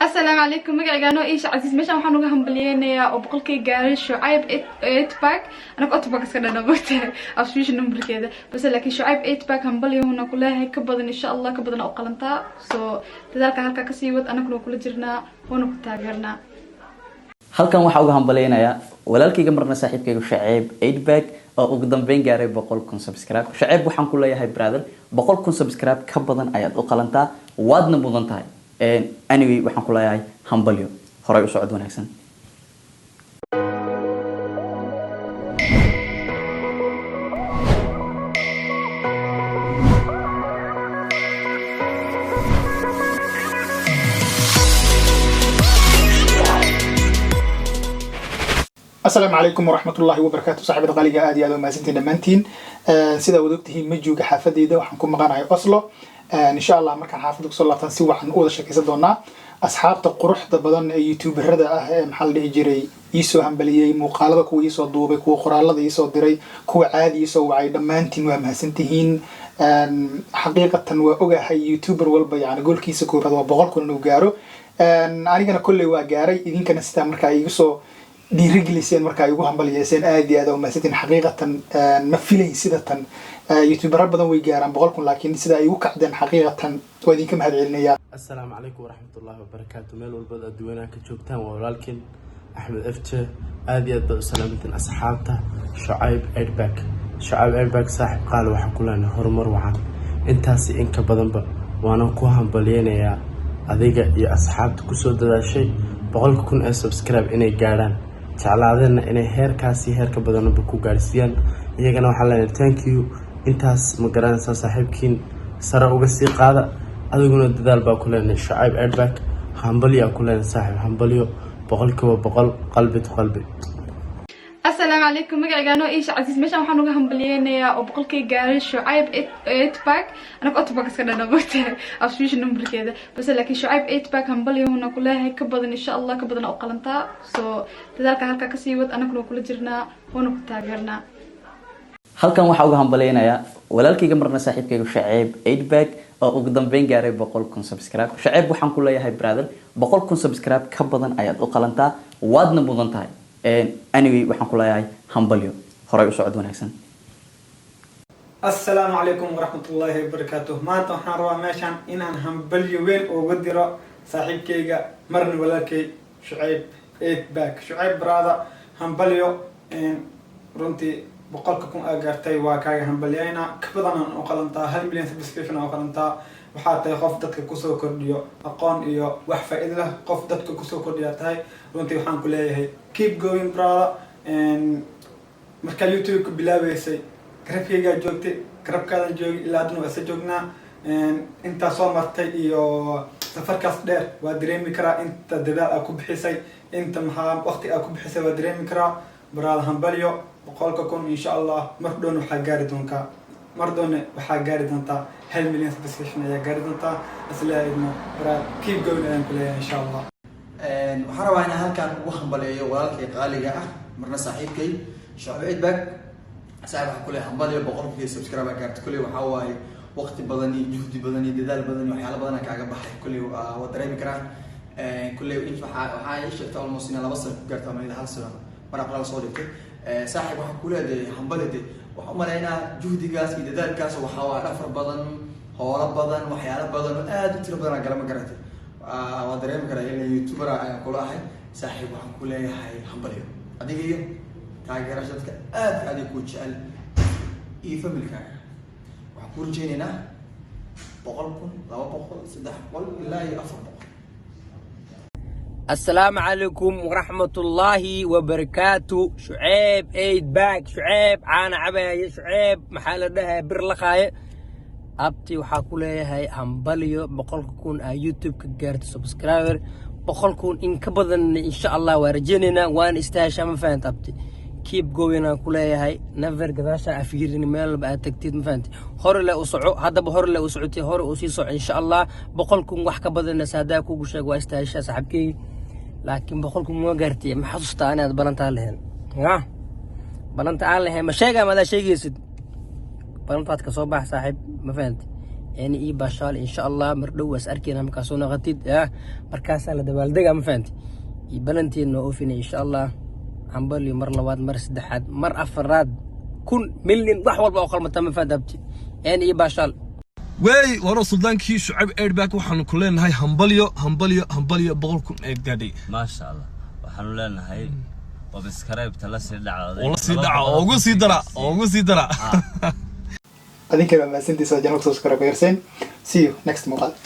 السلام عليكم مقعقانو إيش عزيز ماشان waxaan uga hambalyeynaya oo boqolkii gaaray Shuaib 8 pack ana ku otba iska dhanaagtay afshiisha numberkeeda bas laakiin Shuaib 8 pack hambalyeeyuna kuleeyahay ka badan insha Allah ka badan oo qalanta soo dadaalka halka ka sii wad anaguna kula jirnaa wana ku taageernaa halkan waxa uga hambalyeynaya walaalkayga marna saaxiibkayga Shuaib 8 pack oo ugu dambeyn gaaray 100,000 subscribe Shuaib waxaan ku leeyahay brother 100,000 subscribe ka badan ayaad u qalantaa waadna mudan tahay anyway waxaan ku leeyahay hambalyo horay u socod wanaagsan السلام عليكم ورحمة الله وبركاته صاحب الغالية آدي هذا ما زنتين دمانتين سيدا ودوقته مجوج حافظي ده وحنكون مقانا أصله إن شاء الله مركان حافظك صلى الله عليه وسلم عن أول شيء كذا أصحاب تقرح ده يوتيوب هذا محل يجري يسوع هم بليه مقالبة كو يسوع دوبة كو قرالة يسوع دري كو عادي يسوع عيد دمانتين وما سنتين حقيقة وأوجه يوتيوبر والبا يعني قول كيس كو هذا بقول كنا نجارو أنا كنا كل واجاري إذا كان استعمل كايسو دي رجليسين مركا يقول هم بليسين آدي هذا وما ستين حقيقة مفيلين سيدة يوتيوبر بدن ويجارن بقولكم لكن سيدا يوقعدن حقيقة وذيكم هذه النية. السلام عليكم ورحمة الله وبركاته ميل والبدء دوينا كجوبتان ولكن أحمد أفتش آدي أدو سلامة أصحابته شعيب إيرباك شعيب إيرباك صاحب قال وحكوا لنا هرمر وعن انتاسي إنك بدن وأنا كوهم بلينا يا أذيك يا أصحابك كسود هذا الشيء بقولكم كن سبسكرايب إني جارن jeclaadeen inay heerkaasi heerka badan ku gaarsiiyaan iyagana waxa la leeyahay thank you intaas ma garanaysaa saaxiibkiin sare uga sii qaada adiguna dadaal baa ku leenahay Shuaib Airbag hambaliyo ku leenahay saaxiib hambaliyo boqol qalbi qalbi السلام عليكم مقعقانو إيش عزيز ماشان waxaan uga hambalyeynaya oo boqolkii gaaray Shuaib 8 pack ana ku otba iska dhanaagtay afshiisha numberkeeda bas laakiin Shuaib 8 pack hambalyeeyuna kuleeyahay ka badan insha Allah ka badan oo qalanta soo dadaalka halka ka sii wad anaguna kula jirnaa wana ku taageernaa halkan waxa uga hambalyeynaya walaalkayga marna saaxiibkayga Shuaib 8 pack oo ugu dambeyn gaaray 100,000 subscribe Shuaib waxaan ku leeyahay brother 100,000 subscribe ka badan ayaad u qalantaa waadna mudan tahay anyway waxaan ku leeyahay hambalyo horay u socod wanaagsan السلام عليكم ورحمة الله وبركاته ما تحنا روا ماشان إنها همبلي وين وقدرة صاحب كيجا مرن ولا كي شعيب 8 باك شعيب برادا همبليو إن رنتي بقولكم أجرتي وكاي همبلينا كبدنا أقلنتا هل مليون سبسكريبشن أقلنتا وحتى خفضتك كسو كرديو أقان إيو وحفة إذا خفضتك كسو كرديو تاي رنتي وحن كلها هي keep going برادا إن مركا يوتيوب بلاويسي كربكيجا جوجتي كربكادا جوج إلا دنو أسا جوجنا إنتا صومرتي إيو سفركاس دير ودريمي كرا إنتا دلال أكو بحيسي إنتا محام وقتي أكو بحيسي ودريمي كرا برادا همباليو وقولكم إن شاء الله مردون وحاقاري دونكا مردون وحاقاري دونتا هل مليون سبسكريبشن يا قاري دونتا أسلا إدنا برادا keep going إن شاء الله waxaan rabaa inaan halkaan ugu hambaleeyo walaalkay qaaliga ah marna saaxiibkay Shuaib Airbag saaxiib waxa kule hambaleeyo 100,000 subscribe gaartay kule waxa waaye waqti badan iyo juhdi badan iyo dadaal badan iyo waxyaalo badan kaaga baxay kule waa dareemi karaan kule in waxa ay sheegtay almost in 2 sano ku gaartay ama 1 sano mar aqal soo dhigtay saaxiib waxa kule hambaleeyo waxa maleynaa juhdigaas iyo dadaalkaas waxa waa dhafar badan hawlo badan waxyaalo badan aad u tiro badan galama garatay ودريم كره إلى يوتيوبر كل واحد صاحب وحن كله هاي حنبليه أديكيه تاجر رشدك أدي كوتشال يفهم الكلام وحكون جينا بقولكم لا بقول صدق قول لا يأفهم السلام عليكم ورحمة الله وبركاته شعيب 8 باك شعيب عانا عباية شعيب محل ده برلقاية abti waxaa ku leeyahay hambaliyo 100,000 YouTube ka gaarto subscriber 100,000 in ka badan insha Allah waa rajeynayna waan istaashaa ma fahanti abti keep going aan ku leeyahay never gadaasha afiirin meel ba tagtid ma fahanti hore la u soco hadaba hore la u socotay hore u sii soco insha Allah 100,000 wax ka badan saadaa kugu sheeg waa istaashaa saxibkay laakiin 100,000 ma gaartay ma xasuusta inaad balantaa lahayn balanta aan lahayn ma sheega ma la sheegaysid balanta ka soo baax saaxib ma fahanti يعني إيه باشال إن شاء الله مردوس أركينا مكاسونا غتيد مركاسة لدبالدقة ما فهمت يبلنتي إنه أوفيني إن شاء الله همبليو مر لواد مر سدحاد مر أفراد كل مليون ضحوة بأقل متى فهمت يعني إيه باشال way waro suldankii Shucayb Aidback waxaan ku leenahay hambalyo boqolkun ee gaadhay ما شاء الله waxaan leenahay وبسكرايب تلاسي دعوة wala sii dhaca ugu sii dara adinka ma maasantiisa janal subscribe garseen see you next muqal